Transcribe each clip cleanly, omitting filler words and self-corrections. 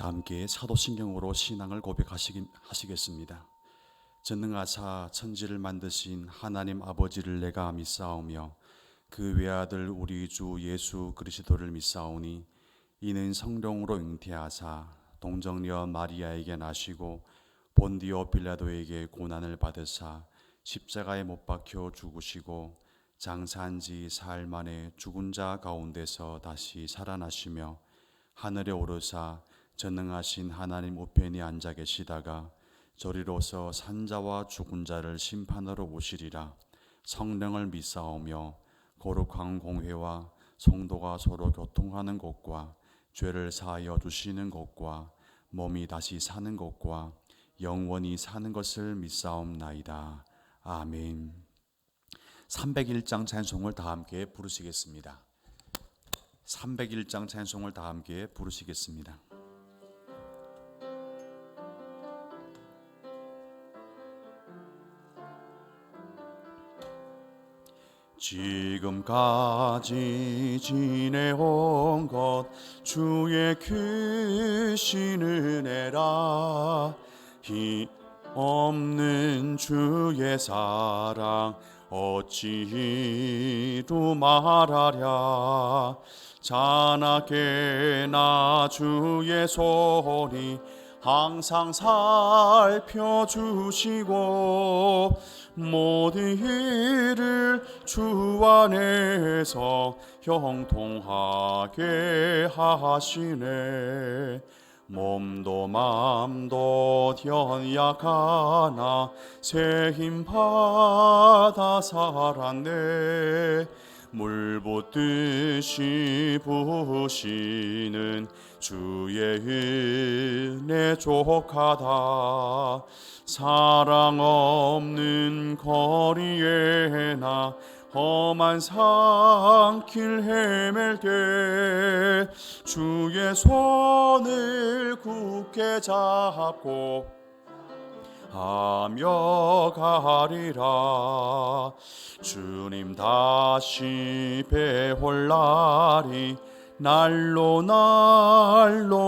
다 함께 사도신경으로 신앙을 고백하시겠습니다. 전능하사 천지를 만드신 하나님 아버지를 내가 믿사오며 그 외아들 우리 주 예수 그리스도를 믿사오니 이는 성령으로 잉태하사 동정녀 마리아에게 나시고 본디오 빌라도에게 고난을 받으사 십자가에 못 박혀 죽으시고 장사한 지 사흘 만에 죽은 자 가운데서 다시 살아나시며 하늘에 오르사 전능하신 하나님 우편에 앉아 계시다가 저리로서 산자와 죽은 자를 심판하러 오시리라. 성령을 믿사오며 거룩한 공회와 성도가 서로 교통하는 것과 죄를 사하여 주시는 것과 몸이 다시 사는 것과 영원히 사는 것을 믿사옵나이다. 아멘. 301장 찬송을 다 함께 부르시겠습니다. 301장 찬송을 다 함께 부르시겠습니다. 지금까지 지내온 것 주의 크신 은혜라. 희 없는 주의 사랑 어찌 이루 말하랴. 자나깨나 주의 소리 항상 살펴주시고 모든 일을 주 안에서 형통하게 하시네. 몸도 맘도 연약하나 새 힘 받아 살았네. 물 붓듯이 부으시는 주의 은혜 족하다. 사랑 없는 거리에 나 험한 산길 헤맬 때 주의 손을 굳게 잡고 하며 가리라. 주님 다시 배울 날이 날로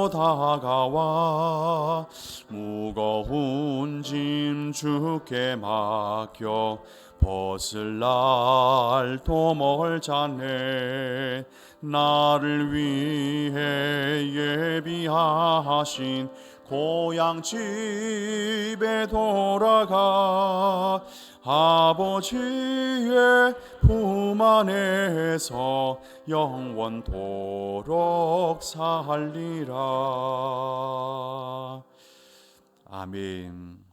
다가와 무거운 짐 주께 맡겨 벗을 날도 멀잖네. 나를 위해 예비하신 고향 집에 돌아가 아버지의 품 안에서 영원토록 살리라. 아멘.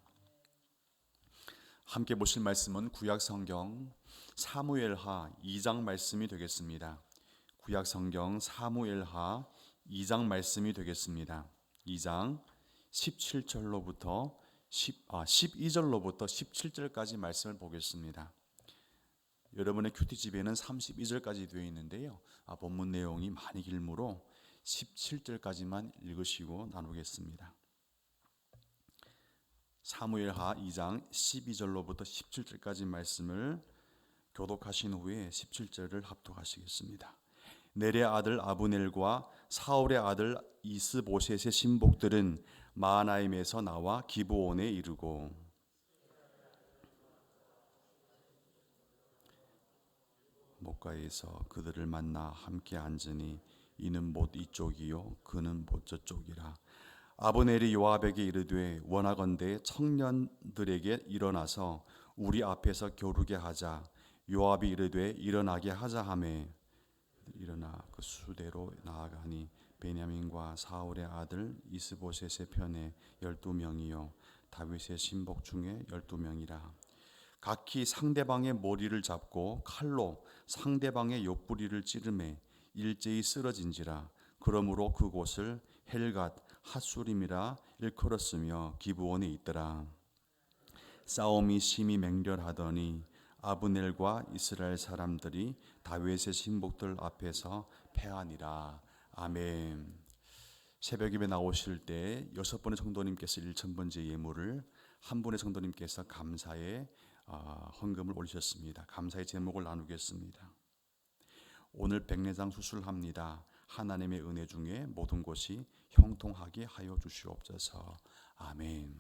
함께 보실 말씀은 구약성경 사무엘하 2장 말씀이 되겠습니다. 구약성경 사무엘하 2장 말씀이 되겠습니다. 2장 12절로부터 17절까지 말씀을 보겠습니다. 여러분의 큐티집에는 32절까지 되어 있는데요. 본문 내용이 많이 길므로 17절까지만 읽으시고 나누겠습니다. 사무엘하 2장 12절로부터 17절까지 말씀을 교독하신 후에 17절을 합독하시겠습니다. 넬의 아들 아브넬과 사울의 아들 이스보셋의 신복들은 마하나임에서 나와 기브온에 이르고 목가에서 그들을 만나 함께 앉으니 이는 못 이쪽이요 그는 못 저쪽이라. 아브넬이 요압에게 이르되 원하건대 청년들에게 일어나서 우리 앞에서 겨루게 하자. 요압이 이르되 일어나게 하자 하매 일어나 그 수대로 나아가니 베냐민과 사울의 아들 이스보셋의 편에 12명이요 다윗의 신복 중에 12명이라. 각기 상대방의 머리를 잡고 칼로 상대방의 옆구리를 찌르매 일제히 쓰러진지라. 그러므로 그곳을 헬갓 핫수림이라 일컬었으며 기브온에 있더라. 싸움이 심히 맹렬하더니 아브넬과 이스라엘 사람들이 다윗의 신복들 앞에서 패하니라. 아멘. 새벽예배 나오실 때 6분의 성도님께서 1000번째 예물을 한 분의 성도님께서 감사의 헌금을 올리셨습니다. 감사의 제목을 나누겠습니다. 오늘 백내장 수술합니다. 하나님의 은혜 중에 모든 것이 형통하게 하여 주시옵소서. 아멘.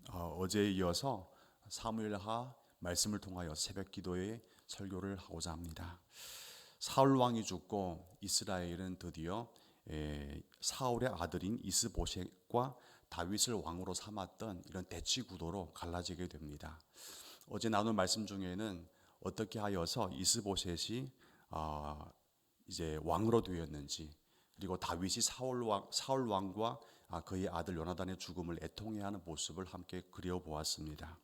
어제에 이어서 사무엘하 말씀을 통하여 새벽 기도의 설교를 하고자 합니다. 사울 왕이 죽고 이스라엘은 드디어 사울의 아들인 이스보셋과 다윗을 왕으로 삼았던 이런 대치 구도로 갈라지게 됩니다. 어제 나눈 말씀 중에는 어떻게 하여서 이스보셋이 이제 왕으로 되었는지, 그리고 다윗이 사울 왕과 그의 아들 요나단의 죽음을 애통해하는 모습을 함께 그려보았습니다.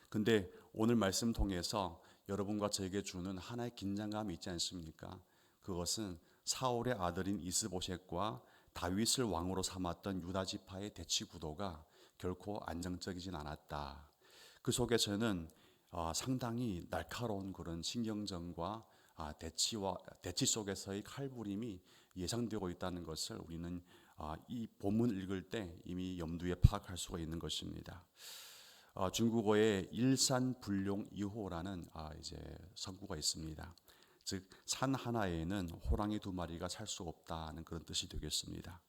근데 오늘 말씀 통해서 여러분과 저에게 주는 하나의 긴장감이 있지 않습니까? 그것은 사울의 아들인 이스보셋과 다윗을 왕으로 삼았던 유다 지파의 대치 구도가 결코 안정적이진 않았다. 그 속에서는 상당히 날카로운 그런 신경전과 대치 속에서의 칼부림이 예상되고 있다는 것을 우리는 이 본문을 읽을 때 이미 염두에 파악할 수가 있는 것입니다. 중국어에 일산불룡이호라는 이제 성구가 있습니다. 즉 산 하나에는 호랑이 두 마리가 살 수 없다는 그런 뜻이 되겠습니다.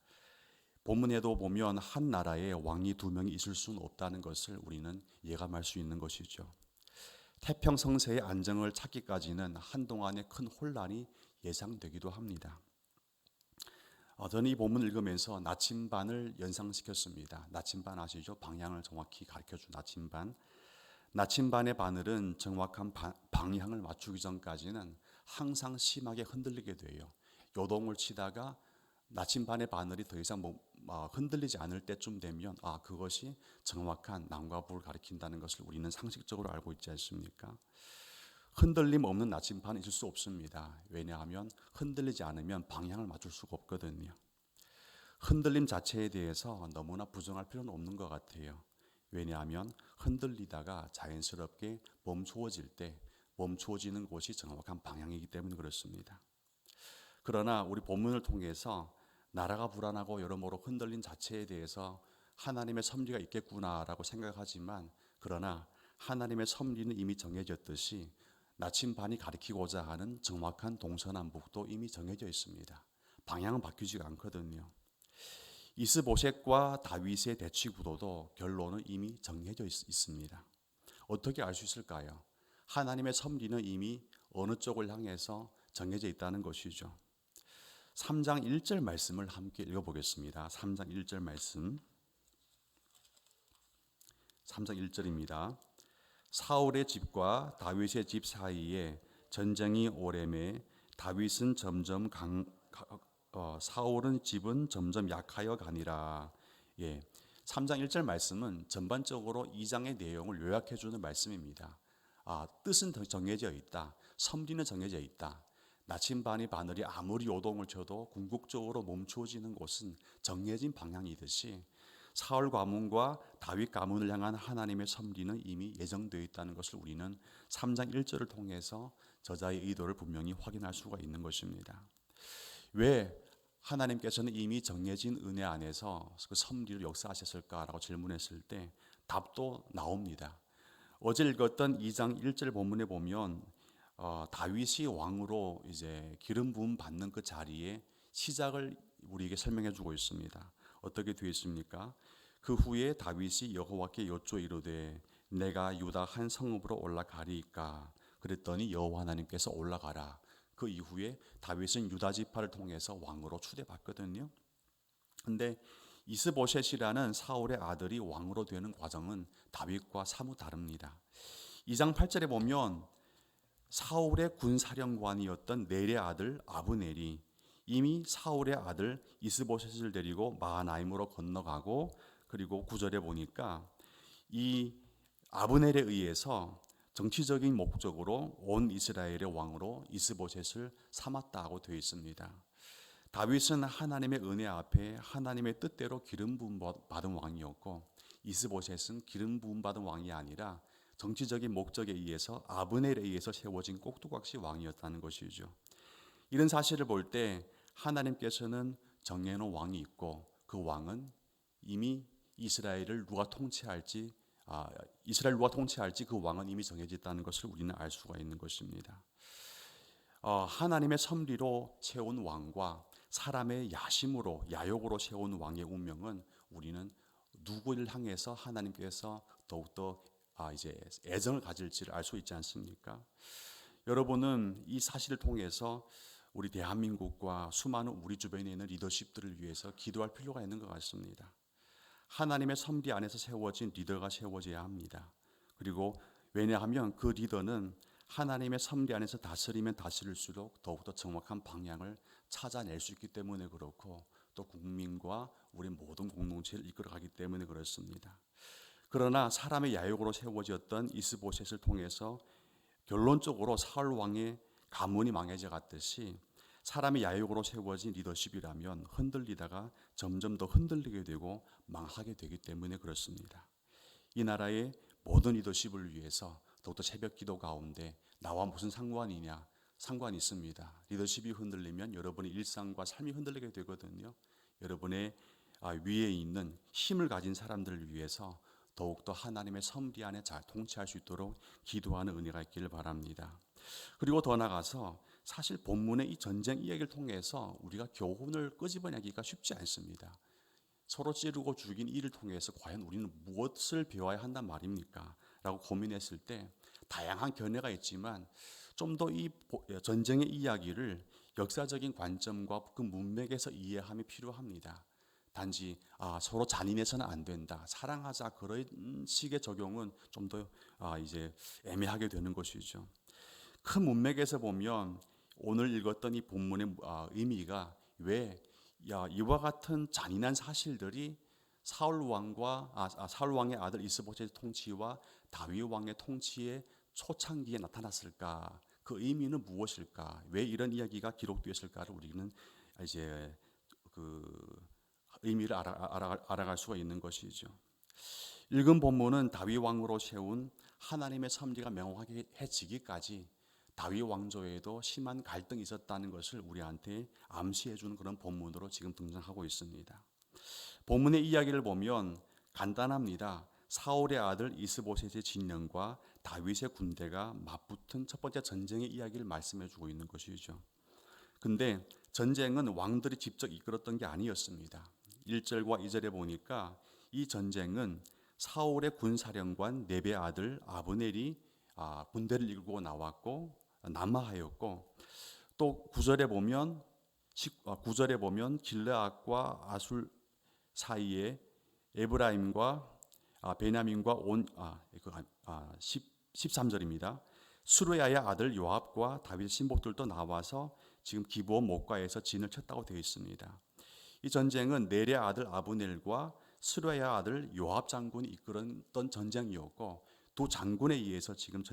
본문에도 보면 한 나라에 왕이 두 명이 있을 수는 없다는 것을 우리는 예감할 수 있는 것이죠. 태평성세의 안정을 찾기까지는 한동안의 큰 혼란이 예상되기도 합니다. 저는 이 본문을 읽으면서 나침반을 연상시켰습니다. 나침반 아시죠? 방향을 정확히 가르쳐준 나침반. 나침반의 바늘은 정확한 방향을 맞추기 전까지는 항상 심하게 흔들리게 돼요. 요동을 치다가 나침반의 바늘이 더 이상 흔들리지 않을 때쯤 되면 그것이 정확한 남과 북을 가리킨다는 것을 우리는 상식적으로 알고 있지 않습니까? 흔들림 없는 나침반은 있을 수 없습니다. 왜냐하면 흔들리지 않으면 방향을 맞출 수가 없거든요. 흔들림 자체에 대해서 너무나 부정할 필요는 없는 것 같아요. 왜냐하면 흔들리다가 자연스럽게 멈추어지는 곳이 정확한 방향이기 때문에 그렇습니다. 그러나 우리 본문을 통해서 나라가 불안하고 여러모로 흔들린 자체에 대해서 하나님의 섭리가 있겠구나라고 생각하지만, 그러나 하나님의 섭리는 이미 정해졌듯이 나침반이 가리키고자 하는 정확한 동서남북도 이미 정해져 있습니다. 방향은 바뀌지가 않거든요. 이스보셋과 다윗의 대치 구도도 결론은 이미 정해져 있습니다. 어떻게 알 수 있을까요? 하나님의 섭리는 이미 어느 쪽을 향해서 정해져 있다는 것이죠. 3장 1절 말씀을 함께 읽어보겠습니다. 3장 1절 말씀. 3장 1절입니다. 사울의 집과 다윗의 집 사이에 전쟁이 오래매 다윗은 점점 사울은 집은 점점 약하여 가니라. 3장 1절 말씀은 전반적으로 2장의 내용을 요약해 주는 말씀입니다. 뜻은 정해져 있다. 섭리는 정해져 있다. 나침반의 바늘이 아무리 요동을 쳐도 궁극적으로 멈추어지는 곳은 정해진 방향이듯이 사울 가문과 다윗 가문을 향한 하나님의 섭리는 이미 예정되어 있다는 것을 우리는 3장 1절을 통해서 저자의 의도를 분명히 확인할 수가 있는 것입니다. 왜 하나님께서는 이미 정해진 은혜 안에서 그 섭리를 역사하셨을까라고 질문했을 때 답도 나옵니다. 어제 읽었던 2장 1절 본문에 보면 다윗이 왕으로 이제 기름 부음 받는 그 자리에 시작을 우리에게 설명해 주고 있습니다. 어떻게 되어 있습니까? 그 후에 다윗이 여호와께 여쭈어 이르되 내가 유다 한 성읍으로 올라가리이까. 그랬더니 여호와 하나님께서 올라가라. 그 이후에 다윗은 유다 지파를 통해서 왕으로 추대받거든요. 근데 이스보셋이라는 사울의 아들이 왕으로 되는 과정은 다윗과 사뭇 다릅니다. 2장 8절에 보면 사울의 군사령관이었던 넬의 아들 아브넬이 이미 사울의 아들 이스보셋을 데리고 마하나임으로 건너가고, 그리고 9절에 보니까 이 아브넬에 의해서 정치적인 목적으로 온 이스라엘의 왕으로 이스보셋을 삼았다고 되어 있습니다. 다윗은 하나님의 은혜 앞에 하나님의 뜻대로 기름 부음 받은 왕이었고, 이스보셋은 기름 부음 받은 왕이 아니라 정치적인 목적에 의해서 아브넬에 의해서 세워진 꼭두각시 왕이었다는 것이죠. 이런 사실을 볼 때 하나님께서는 정해놓은 왕이 있고, 그 왕은 이미 이스라엘을 누가 통치할지 그 왕은 이미 정해져 있다는 것을 우리는 알 수가 있는 것입니다. 하나님의 섭리로 세운 왕과 사람의 야심으로 야욕으로 세운 왕의 운명은 우리는 누구를 향해서 하나님께서 더욱더 이제 애정을 가질지를 알 수 있지 않습니까? 여러분은 이 사실을 통해서 우리 대한민국과 수많은 우리 주변에 있는 리더십들을 위해서 기도할 필요가 있는 것 같습니다. 하나님의 섭리 안에서 세워진 리더가 세워져야 합니다. 그리고 왜냐하면 그 리더는 하나님의 섭리 안에서 다스리면 다스릴수록 더욱더 정확한 방향을 찾아낼 수 있기 때문에 그렇고, 또 국민과 우리 모든 공동체를 이끌어가기 때문에 그렇습니다. 그러나 사람의 야욕으로 세워졌던 이스보셋을 통해서 결론적으로 사울 왕의 가문이 망해져 갔듯이 사람의 야욕으로 세워진 리더십이라면 흔들리다가 점점 더 흔들리게 되고 망하게 되기 때문에 그렇습니다. 이 나라의 모든 리더십을 위해서 더욱더 새벽 기도 가운데 나와 무슨 상관이냐? 상관이 있습니다. 리더십이 흔들리면 여러분의 일상과 삶이 흔들리게 되거든요. 여러분의 위에 있는 힘을 가진 사람들을 위해서 더욱더 하나님의 섭리 안에 잘 통치할 수 있도록 기도하는 은혜가 있기를 바랍니다. 그리고 더 나아가서 사실 본문의 이 전쟁 이야기를 통해서 우리가 교훈을 끄집어내기가 쉽지 않습니다. 서로 찌르고 죽인 일을 통해서 과연 우리는 무엇을 배워야 한단 말입니까? 라고 고민했을 때 다양한 견해가 있지만 좀 더 이 전쟁의 이야기를 역사적인 관점과 그 문맥에서 이해함이 필요합니다. 단지 서로 잔인해서는 안 된다, 사랑하자, 그런 식의 적용은 좀 더 이제 애매하게 되는 것이죠. 큰 문맥에서 보면 오늘 읽었던 이 본문의 의미가 왜 이와 같은 잔인한 사실들이 사울 왕의 아들 이스보셋의 통치와 다윗 왕의 통치의 초창기에 나타났을까? 그 의미는 무엇일까? 왜 이런 이야기가 기록되었을까를 우리는 이제 그 의미를 알아갈 수가 있는 것이죠. 읽은 본문은 다윗 왕으로 세운 하나님의 섭리가 명확해지기까지 다윗 왕조에도 심한 갈등이 있었다는 것을 우리한테 암시해 주는 그런 본문으로 지금 등장하고 있습니다. 본문의 이야기를 보면 간단합니다. 사울의 아들 이스보셋의 진영과 다윗의 군대가 맞붙은 첫 번째 전쟁의 이야기를 말씀해 주고 있는 것이죠. 근데 전쟁은 왕들이 직접 이끌었던 게 아니었습니다. 1절과 2절에 보니까 이 전쟁은 사울의 군사령관 네베의 아들 아브넬이 군대를 이끌고 나왔고 남하하였고, 또 9절에 보면 길르앗과 아술 사이에 에브라임과 베냐민과 13절입니다. 수르야의 아들 요압과 다윗 신복들도 나와서 지금 기브온 목가에서 진을 쳤다고 되어 있습니다. 이 전쟁은 넬의 아들 아브넬과 수르야의 아들 요압 장군이 이끌었던 전쟁이었고, 두 장군에 의해서 지금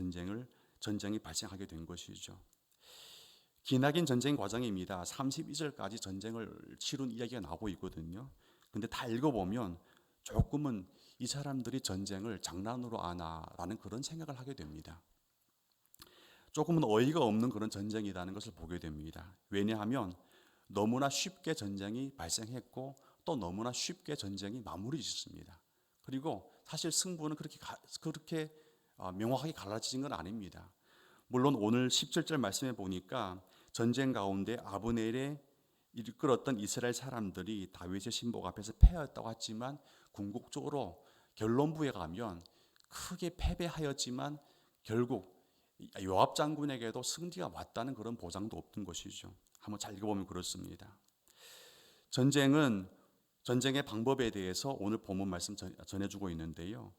전쟁이 발생하게 된 것이죠. 기나긴 전쟁 과정입니다. 32절까지 전쟁을 치룬 이야기가 나오고 있거든요. 근데 다 읽어보면 조금은 이 사람들이 전쟁을 장난으로 하나라는 그런 생각을 하게 됩니다. 조금은 어이가 없는 그런 전쟁이라는 것을 보게 됩니다. 왜냐하면 너무나 쉽게 전쟁이 발생했고 또 너무나 쉽게 전쟁이 마무리 짓습니다. 그리고 사실 승부는 그렇게 명확하게 갈라진 건 아닙니다. 물론 오늘 17절 말씀해 보니까 전쟁 가운데 아브넬의 이끌었던 이스라엘 사람들이 다윗의 신복 앞에서 패하였다고 했지만 궁극적으로 결론부에 가면 크게 패배하였지만 결국 요압 장군에게도 승리가 왔다는 그런 보장도 없던 것이죠. 한번 잘 읽어보면 그렇습니다. 전쟁의 방법에 대해서 오늘 본문 말씀 전해주고 있는데요.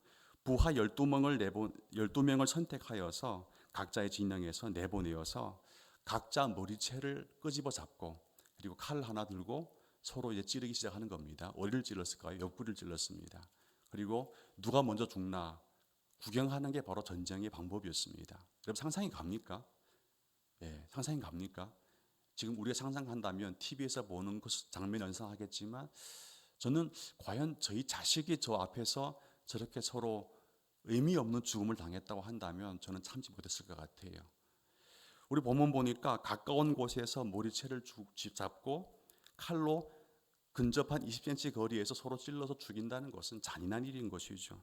부하 12명을 선택하여서 각자의 진영에서 내보내어서 각자 머리채를 끄집어 잡고 그리고 칼을 하나 들고 서로 이제 찌르기 시작하는 겁니다. 어디를 찔렀을까요? 옆구리를 찔렀습니다. 그리고 누가 먼저 죽나 구경하는 게 바로 전쟁의 방법이었습니다. 여러분 상상이 갑니까? 네, 상상이 갑니까? 지금 우리가 상상한다면 TV에서 보는 그 장면 연상하겠지만 저는 과연 저희 자식이 저 앞에서 저렇게 서로 의미 없는 죽음을 당했다고 한다면 저는 참지 못했을 것 같아요. 우리 본문 보니까 가까운 곳에서 머리채를 잡고 칼로 근접한 20cm 거리에서 서로 찔러서 죽인다는 것은 잔인한 일인 것이죠.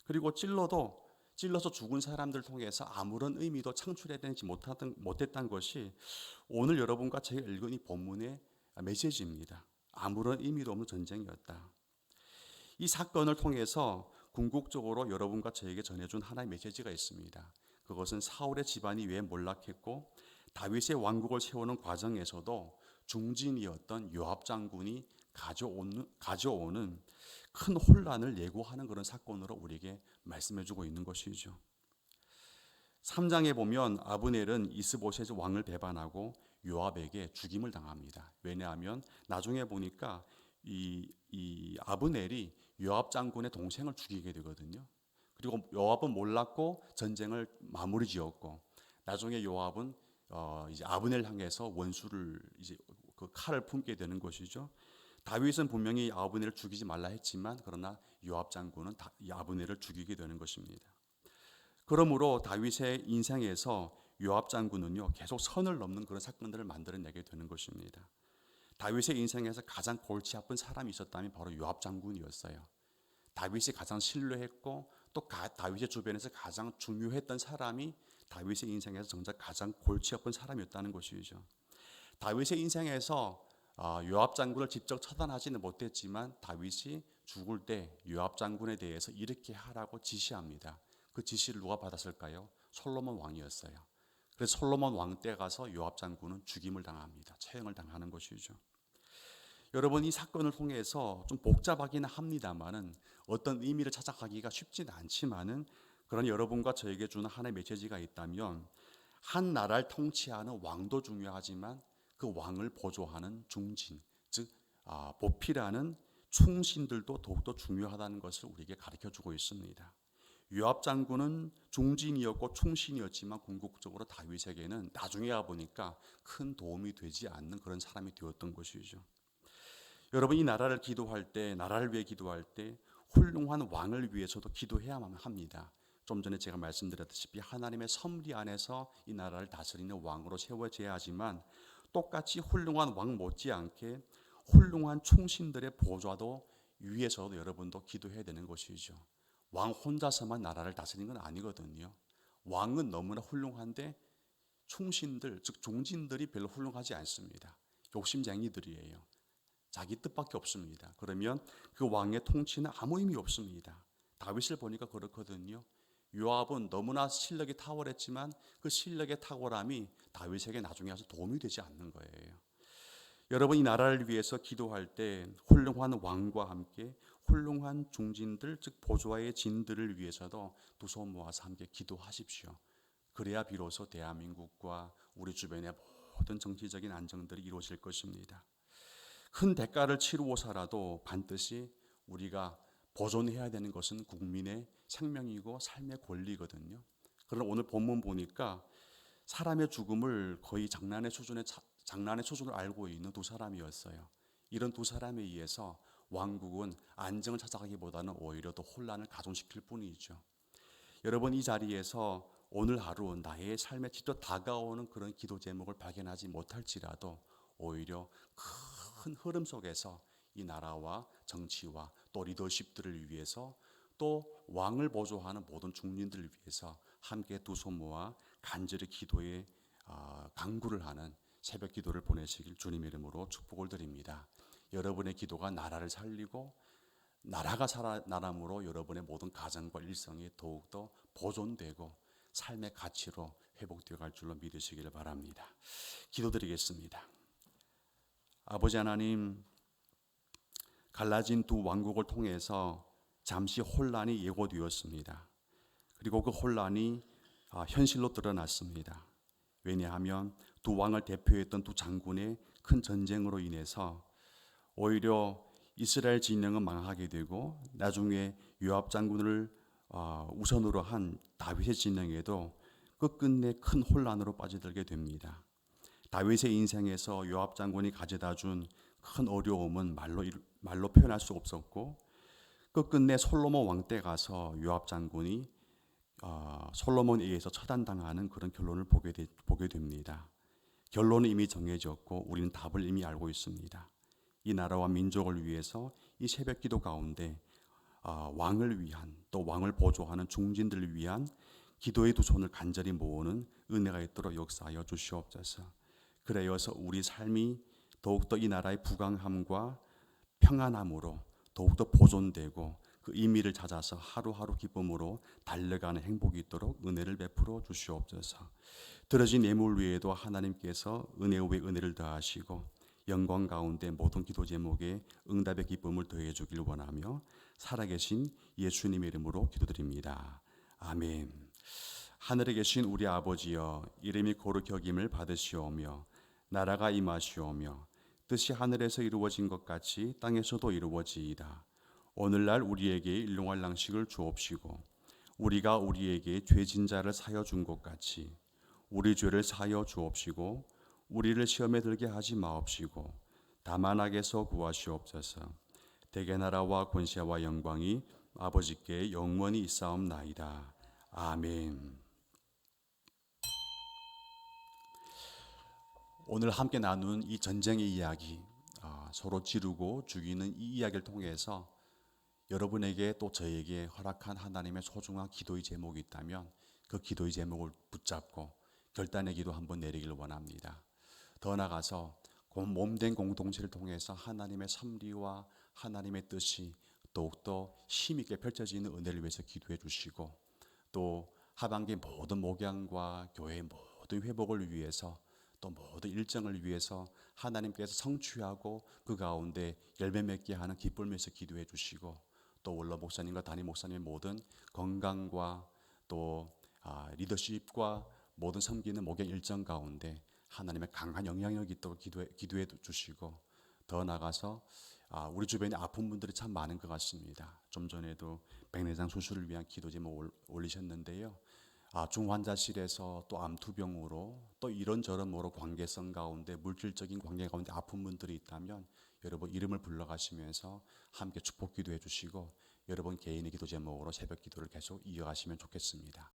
그리고 찔러도 찔러서 죽은 사람들을 통해서 아무런 의미도 창출해내지 못했던 것이 오늘 여러분과 제가 읽은 이 본문의 메시지입니다. 아무런 의미도 없는 전쟁이었다. 이 사건을 통해서 궁극적으로 여러분과 저에게 전해준 하나의 메시지가 있습니다. 그것은 사울의 집안이 왜 몰락했고 다윗의 왕국을 세우는 과정에서도 중진이었던 요압 장군이 가져오는 큰 혼란을 예고하는 그런 사건으로 우리에게 말씀해주고 있는 것이죠. 3장에 보면 아브넬은 이스보셋 왕을 배반하고 요압에게 죽임을 당합니다. 왜냐하면 나중에 보니까 이 아브넬이 요압 장군의 동생을 죽이게 되거든요. 그리고 요압은 몰랐고 전쟁을 마무리 지었고 나중에 요압은 이제 아브넬 향해서 원수를 이제 그 칼을 품게 되는 것이죠. 다윗은 분명히 아브넬을 죽이지 말라 했지만 그러나 요압 장군은 이 아브넬을 죽이게 되는 것입니다. 그러므로 다윗의 인생에서 요압 장군은요 계속 선을 넘는 그런 사건들을 만들어내게 되는 것입니다. 다윗의 인생에서 가장 골치 아픈 사람이 있었다면 바로 요압 장군이었어요. 다윗이 가장 신뢰했고 또 다윗의 주변에서 가장 중요했던 사람이 다윗의 인생에서 정작 가장 골치 아픈 사람이었다는 것이죠. 다윗의 인생에서 요압 장군을 직접 처단하지는 못했지만 다윗이 죽을 때 요압 장군에 대해서 이렇게 하라고 지시합니다. 그 지시를 누가 받았을까요? 솔로몬 왕이었어요. 그래서 솔로몬 왕 때 가서 요압 장군은 죽임을 당합니다. 처형을 당하는 것이죠. 여러분 이 사건을 통해서 좀 복잡하기는 합니다만은 어떤 의미를 찾아가기가 쉽지는 않지만은 그런 여러분과 저에게 주는 하나의 메시지가 있다면 한 나라를 통치하는 왕도 중요하지만 그 왕을 보조하는 중진, 즉 보필하는 충신들도 더욱더 중요하다는 것을 우리에게 가르쳐주고 있습니다. 요압 장군은 중진이었고 충신이었지만 궁극적으로 다윗에게는 나중에 와보니까 큰 도움이 되지 않는 그런 사람이 되었던 것이죠. 여러분 이 나라를 기도할 때, 나라를 위해 기도할 때 훌륭한 왕을 위해서도 기도해야만 합니다. 좀 전에 제가 말씀드렸다시피 하나님의 섭리 안에서 이 나라를 다스리는 왕으로 세워져야 하지만 똑같이 훌륭한 왕 못지않게 훌륭한 충신들의 보좌도 위해서도 여러분도 기도해야 되는 것이죠. 왕 혼자서만 나라를 다스리는 건 아니거든요. 왕은 너무나 훌륭한데 충신들, 즉 종진들이 별로 훌륭하지 않습니다. 욕심쟁이들이에요. 자기 뜻밖에 없습니다. 그러면 그 왕의 통치는 아무 의미 없습니다. 다윗을 보니까 그렇거든요. 요압은 너무나 실력이 탁월했지만 그 실력의 탁월함이 다윗에게 나중에 와서 도움이 되지 않는 거예요. 여러분 이 나라를 위해서 기도할 때 훌륭한 왕과 함께 훌륭한 중진들 즉 보좌의 진들을 위해서도 두 손 모아서 함께 기도하십시오. 그래야 비로소 대한민국과 우리 주변의 모든 정치적인 안정들이 이루어질 것입니다. 큰 대가를 치르고서라도 반드시 우리가 보존해야 되는 것은 국민의 생명이고 삶의 권리거든요. 그러나 오늘 본문 보니까 사람의 죽음을 거의 장난의 수준을 알고 있는 두 사람이었어요. 이런 두 사람에 의해서 왕국은 안정을 찾아가기보다는 오히려 더 혼란을 가중시킬 뿐이죠. 여러분 이 자리에서 오늘 하루 나의 삶에 직접 다가오는 그런 기도 제목을 발견하지 못할지라도 오히려 큰 흐름 속에서 이 나라와 정치와 또 리더십들을 위해서 또 왕을 보조하는 모든 중진들을 위해서 함께 두 손 모아 간절히 기도에 강구를 하는 새벽 기도를 보내시길 주님의 이름으로 축복을 드립니다. 여러분의 기도가 나라를 살리고 나라가 살아남으로 여러분의 모든 가정과 일성이 더욱더 보존되고 삶의 가치로 회복되어 갈 줄로 믿으시기를 바랍니다. 기도드리겠습니다. 아버지 하나님, 갈라진 두 왕국을 통해서 잠시 혼란이 예고되었습니다. 그리고 그 혼란이 현실로 드러났습니다. 왜냐하면 두 왕을 대표했던 두 장군의 큰 전쟁으로 인해서 오히려 이스라엘 진영은 망하게 되고 나중에 요압 장군을 우선으로 한 다윗의 진영에도 끝끝내 큰 혼란으로 빠져들게 됩니다. 다윗의 인생에서 요압 장군이 가져다 준 큰 어려움은 말로 표현할 수 없었고 끝끝내 솔로몬 왕 때 가서 요압 장군이 솔로몬에 의해서 처단당하는 그런 결론을 보게 됩니다. 결론은 이미 정해졌고 우리는 답을 이미 알고 있습니다. 이 나라와 민족을 위해서 이 새벽 기도 가운데 왕을 위한 또 왕을 보조하는 중진들을 위한 기도의 두 손을 간절히 모으는 은혜가 있도록 역사하여 주시옵소서. 그래여서 우리 삶이 더욱더 이 나라의 부강함과 평안함으로 더욱더 보존되고 그 의미를 찾아서 하루하루 기쁨으로 달려가는 행복이 있도록 은혜를 베풀어 주시옵소서. 들어진 예물 위에도 하나님께서 은혜 위에 은혜를 더하시고 영광 가운데 모든 기도 제목에 응답의 기쁨을 더해 주길 원하며 살아계신 예수님의 이름으로 기도드립니다. 아멘. 하늘에 계신 우리 아버지여, 이름이 거룩히 여김을 받으시오며 나라가 임하시오며 뜻이 하늘에서 이루어진 것 같이 땅에서도 이루어지이다. 오늘날 우리에게 일용할 양식을 주옵시고 우리가 우리에게 죄진 자를 사여 준 것 같이 우리 죄를 사여 주옵시고 우리를 시험에 들게 하지 마옵시고 다만 악에서 구하시옵소서. 대개 나라와 권세와 영광이 아버지께 영원히 있사옵나이다. 아멘. 오늘 함께 나눈 이 전쟁의 이야기, 서로 지르고 죽이는 이 이야기를 통해서 여러분에게 또 저에게 허락한 하나님의 소중한 기도의 제목이 있다면 그 기도의 제목을 붙잡고 결단의 기도 한번 내리기를 원합니다. 더 나아가서 몸된 공동체를 통해서 하나님의 섭리와 하나님의 뜻이 더욱더 힘있게 펼쳐지는 은혜를 위해서 기도해 주시고 또 하반기 모든 목양과 교회의 모든 회복을 위해서 또 모든 일정을 위해서 하나님께서 성취하고 그 가운데 열매 맺게 하는 기쁨을 위해서 기도해 주시고 또 원로 목사님과 담임 목사님의 모든 건강과 또 리더십과 모든 섬기는 목양 일정 가운데 하나님의 강한 영향력이 있도록 기도해 주시고 더 나아가서 우리 주변에 아픈 분들이 참 많은 것 같습니다. 좀 전에도 백내장 수술을 위한 기도 제목 올리셨는데요. 중환자실에서 또 암투병으로 또 이런저런으로 관계성 가운데 물질적인 관계 가운데 아픈 분들이 있다면 여러분 이름을 불러가시면서 함께 축복 기도해 주시고 여러분 개인의 기도 제목으로 새벽 기도를 계속 이어가시면 좋겠습니다.